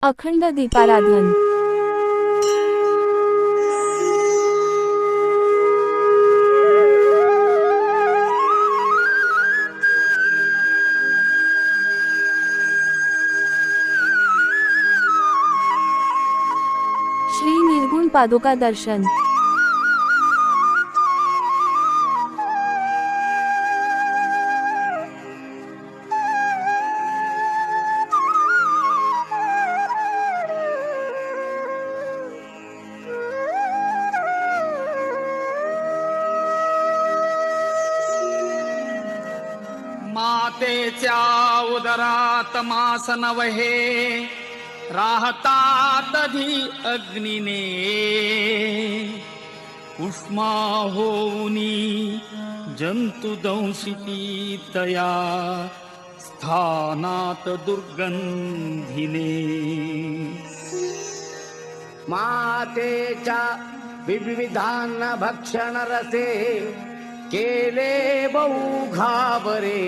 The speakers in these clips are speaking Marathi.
अखंड दीपाराधन। श्री निर्गुण पादुका दर्शन। मातेच्या उदरात मास नवहे राहतात धी अग्नीने उष्मा होऊनी जंतु दंशिती तया स्थानात दुर्गंधीने मातेच्या विविधान भक्षण रसे केले बहु घाबरे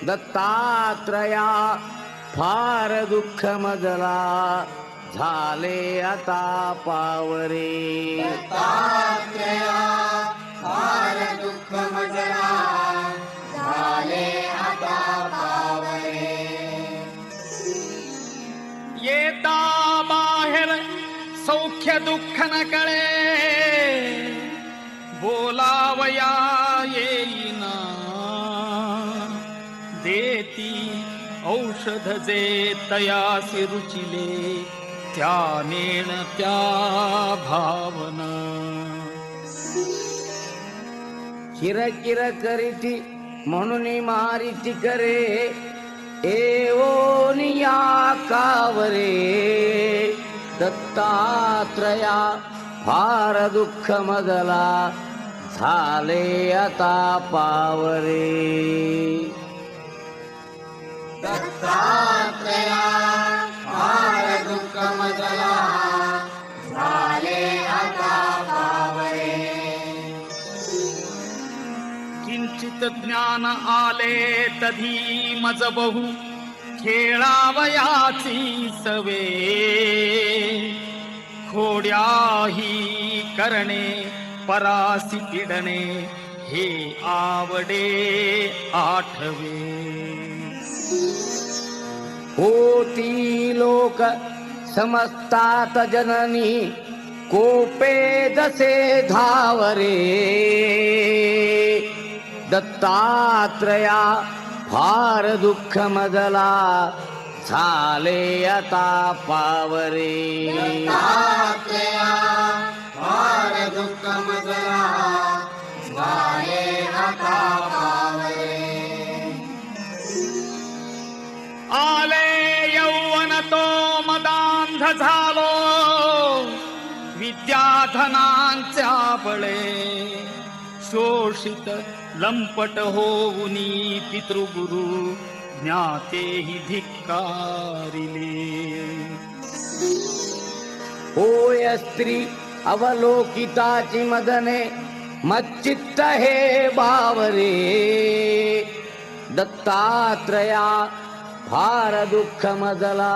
दत्तात्रया फार दुःख मजला झाले आता पावरे दत्तात्रया फार दुःख मजला झाले आता पावरे येता बाहेर सौख्य दुःख न कळे बोलावया येईना देती औषध जे तयासी रुचिले त्या नेण त्या भावना किरकिर करीती म्हणून मारिती करे एवोनिया कावरे दत्तात्रया फार दुःख मजला झाले आता पावरे दत्तात्रया फार दुःख मजला झाले आता पावरे किंचित ज्ञान आले तधी मज बहु खेळावयाची सवे खोड्याही करणे परासी पिडणे हे आवडे आठवे होती लोक समजतात जननी कोपे जसे धावरे दत्तात्रया फार दुःख मजला झाले आता पावरे दत्तात्रया फार दुःख मजला झाले आता पावरे आले यौवन तो मदांध झालो विद्याधनांच्या बळे शोषित लंपट होऊनी पितृगुरु ज्ञातेहि धिक्कारिले होय स्त्री अवलोकिताची मदने मच्चित्त हे बावरे दत्तात्रया फार दुःख मजला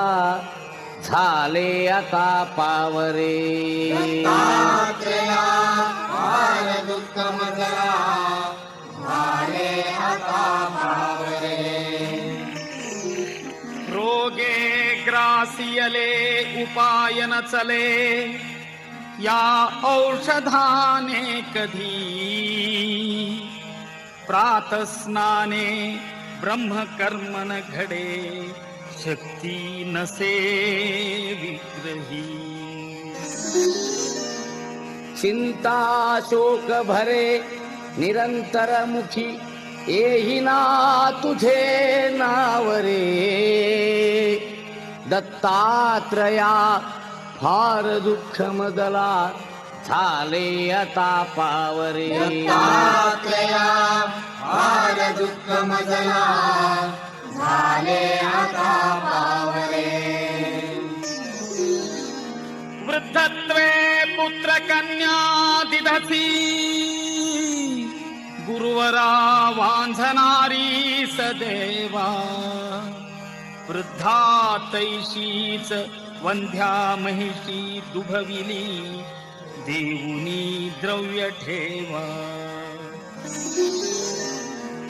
झाले आता पावरे दत्तात्रया फार दुःख मजला झाले आता पावरे रोगे ग्रासियले उपाय न चले या औषधाने कधी प्रातस्नाने ब्रह्मकर्मन घडे शक्ती नसे विग्रही चिंता शोक भरे निरंतर मुखी येही ना तुझे नावरे दत्तात्रया फार दुःख मजला झाले आता पावरे दत्तात्रया फार दुःख मजला झाले आता पावरे वृद्धत्वे पुत्र कन्या दिधसी गुरुवरा वांझनारी सदेवा वृद्धा तैशीच वंध्या महिषी दुभविली देऊनी द्रव्य ठेवा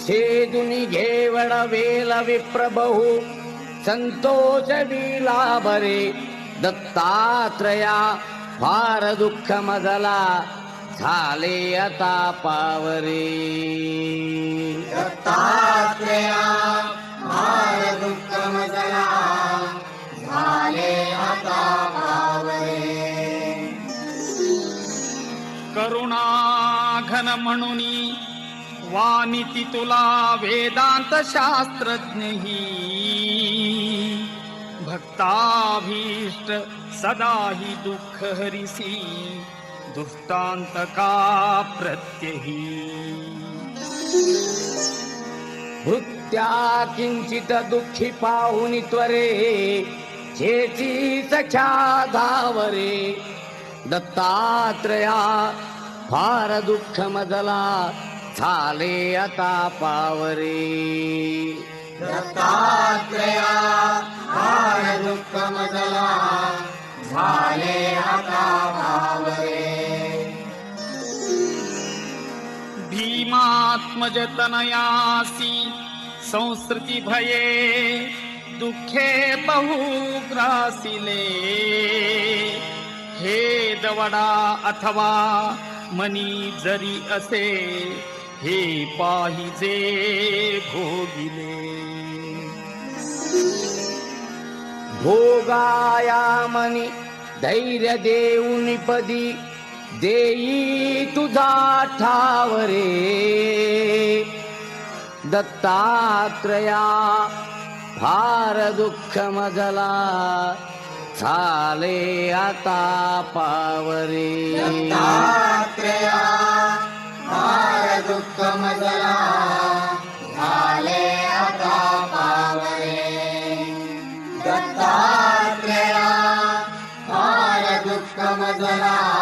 छेदुनी घेवड वेल विप्रबहू संतोष विला बरे दत्तात्रया फार दुःख मजला झाले आता पावरे दत्तात्रेया फार दुःख मजला झाले आता पावरे करुणा घन म्हणूनी वानिती तुला वेदांत शास्त्रज्ञही भक्ताभीष्ट सदाही दुःख हरिसी दुष्टांत का प्रत्यही भृत्या किंचित दुःखी पाहुनी त्वरे चेची सख्या धावरे दत्तात्रया फार दुःख मजला झाले आता पावरे दत्तात्रेया फार दुःख मजला झाले आता पावरे भीमात्मज तनयासी संस्कृती भये दुःखे बहुग्रासिले हे दवडा अथवा मनी जरी असे हे पाहिजे भोगिले भोगाया मनी धैर्य देऊनी पदी देई तुझा ठावरे दत्तात्रया फार दुःख मजला झाले आता पावरे दत्तात्रेया फार दुःख मजला झाले आता पावरे दत्तात्रेया फार दुःख मजला